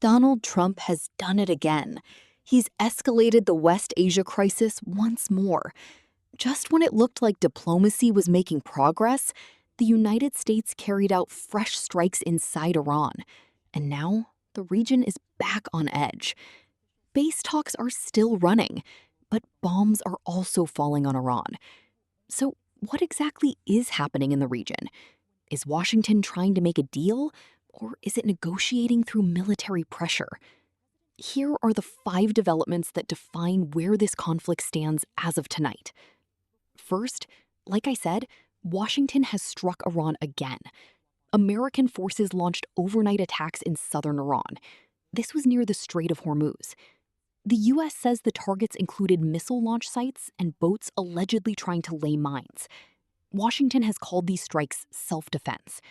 Donald Trump has done it again. He's escalated the West Asia crisis once more. Just when it looked like diplomacy was making progress, the United States carried out fresh strikes inside Iran. And now, the region is back on edge. Base talks are still running, but bombs are also falling on Iran. So, what exactly is happening in the region? Is Washington trying to make a deal, or is it negotiating through military pressure? Here are the 5 developments that define where this conflict stands as of tonight. First, like I said, Washington has struck Iran again. American forces launched overnight attacks in southern Iran. This was near the Strait of Hormuz. The U.S. says the targets included missile launch sites and boats allegedly trying to lay mines. Washington has called these strikes self-defense.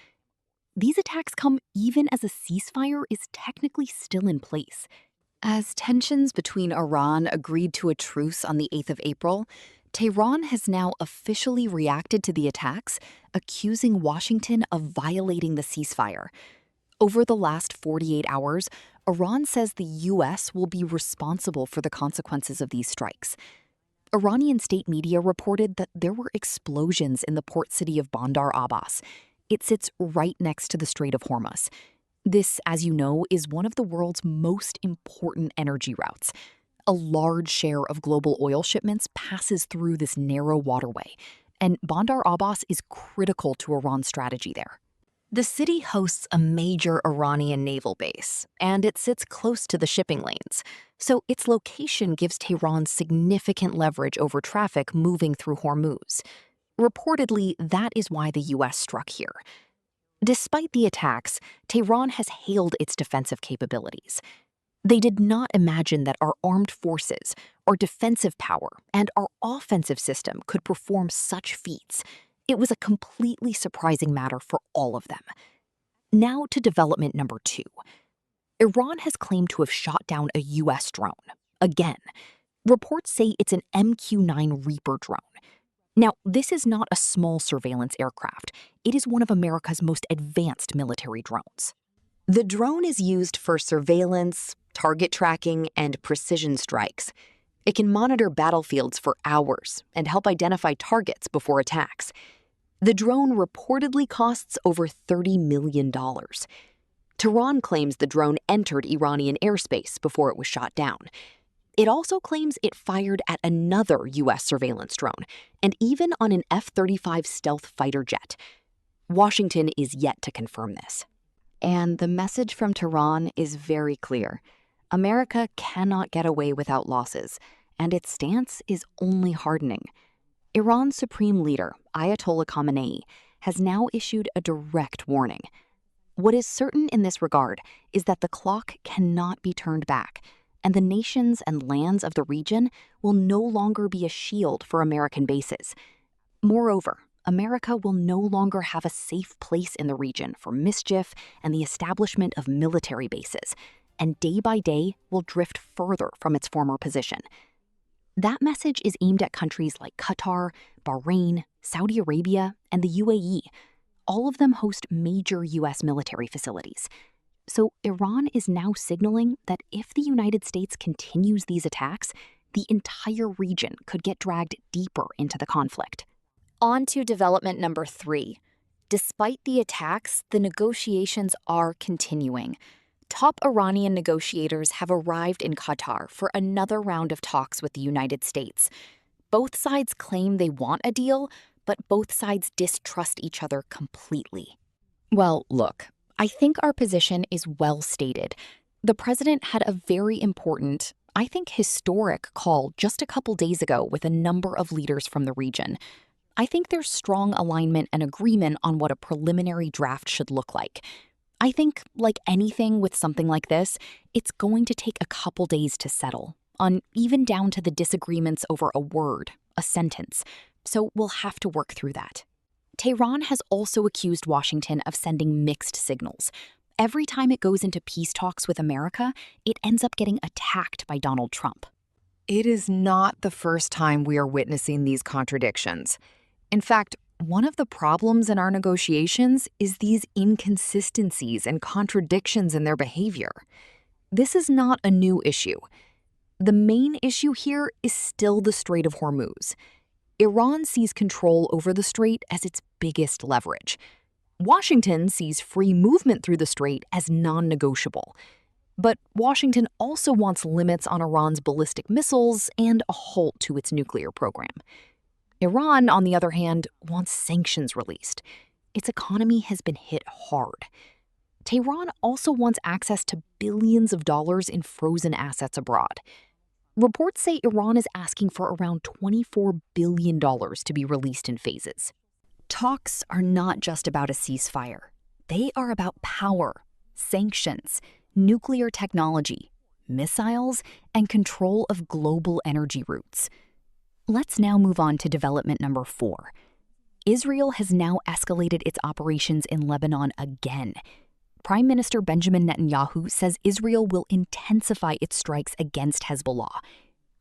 These attacks come even as a ceasefire is technically still in place. As tensions between Iran agreed to a truce on the 8th of April, Tehran has now officially reacted to the attacks, accusing Washington of violating the ceasefire. Over the last 48 hours, Iran says the U.S. will be responsible for the consequences of these strikes. Iranian state media reported that there were explosions in the port city of Bandar Abbas. It sits right next to the Strait of Hormuz. This, as you know, is one of the world's most important energy routes. A large share of global oil shipments passes through this narrow waterway, and Bandar Abbas is critical to Iran's strategy there. The city hosts a major Iranian naval base, and it sits close to the shipping lanes, so its location gives Tehran significant leverage over traffic moving through Hormuz. Reportedly, that is why the U.S. struck here. Despite the attacks, Tehran has hailed its defensive capabilities. They did not imagine that our armed forces, our defensive power, and our offensive system could perform such feats. It was a completely surprising matter for all of them. Now to development number 2. Iran has claimed to have shot down a U.S. drone. Again, reports say it's an MQ-9 Reaper drone. Now, this is not a small surveillance aircraft. It is one of America's most advanced military drones. The drone is used for surveillance, target tracking, and precision strikes. It can monitor battlefields for hours and help identify targets before attacks. The drone reportedly costs over $30 million. Tehran claims the drone entered Iranian airspace before it was shot down. It also claims it fired at another U.S. surveillance drone, and even on an F-35 stealth fighter jet. Washington is yet to confirm this. And the message from Tehran is very clear. America cannot get away without losses, and its stance is only hardening. Iran's supreme leader, Ayatollah Khamenei, has now issued a direct warning. What is certain in this regard is that the clock cannot be turned back, and the nations and lands of the region will no longer be a shield for American bases. Moreover, America will no longer have a safe place in the region for mischief and the establishment of military bases, and day by day will drift further from its former position. That message is aimed at countries like Qatar, Bahrain, Saudi Arabia, and the UAE. All of them host major U.S. military facilities. So Iran is now signaling that if the United States continues these attacks, the entire region could get dragged deeper into the conflict. On to development number 3. Despite the attacks, the negotiations are continuing. Top Iranian negotiators have arrived in Qatar for another round of talks with the United States. Both sides claim they want a deal, but both sides distrust each other completely. Well, look, I think our position is well stated. The president had a very important, I think historic call just a couple days ago with a number of leaders from the region. I think there's strong alignment and agreement on what a preliminary draft should look like. I think, like anything with something like this, it's going to take a couple days to settle, on even down to the disagreements over a word, a sentence. So we'll have to work through that. Tehran has also accused Washington of sending mixed signals. Every time it goes into peace talks with America, it ends up getting attacked by Donald Trump. It is not the first time we are witnessing these contradictions. In fact, one of the problems in our negotiations is these inconsistencies and contradictions in their behavior. This is not a new issue. The main issue here is still the Strait of Hormuz. Iran sees control over the strait as its biggest leverage. Washington sees free movement through the strait as non-negotiable. But Washington also wants limits on Iran's ballistic missiles and a halt to its nuclear program. Iran, on the other hand, wants sanctions released. Its economy has been hit hard. Tehran also wants access to billions of dollars in frozen assets abroad. Reports say Iran is asking for around $24 billion to be released in phases. Talks are not just about a ceasefire. They are about power, sanctions, nuclear technology, missiles, and control of global energy routes. Let's now move on to development number 4. Israel has now escalated its operations in Lebanon again. Prime Minister Benjamin Netanyahu says Israel will intensify its strikes against Hezbollah.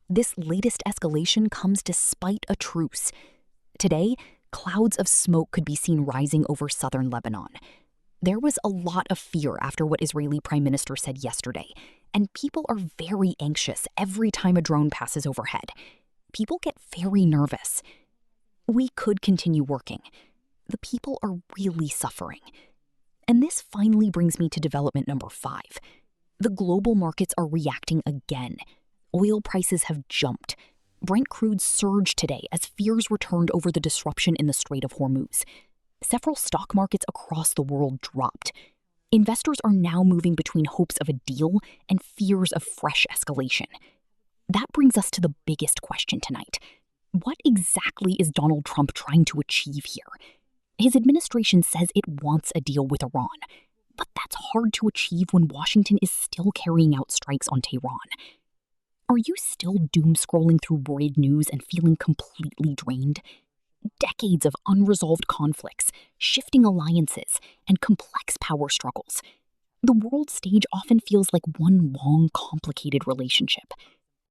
This latest escalation comes despite a truce. Today, clouds of smoke could be seen rising over southern Lebanon. There was a lot of fear after what Israeli Prime Minister said yesterday, and people are very anxious every time a drone passes overhead. People get very nervous. We could continue working. The people are really suffering. And this finally brings me to development number 5. The global markets are reacting again. Oil prices have jumped. Brent crude surged today as fears returned over the disruption in the Strait of Hormuz. Several stock markets across the world dropped. Investors are now moving between hopes of a deal and fears of fresh escalation. That brings us to the biggest question tonight. What exactly is Donald Trump trying to achieve here? His administration says it wants a deal with Iran, but that's hard to achieve when Washington is still carrying out strikes on Tehran. Are you still doom-scrolling through worried news and feeling completely drained? Decades of unresolved conflicts, shifting alliances, and complex power struggles. The world stage often feels like one long, complicated relationship.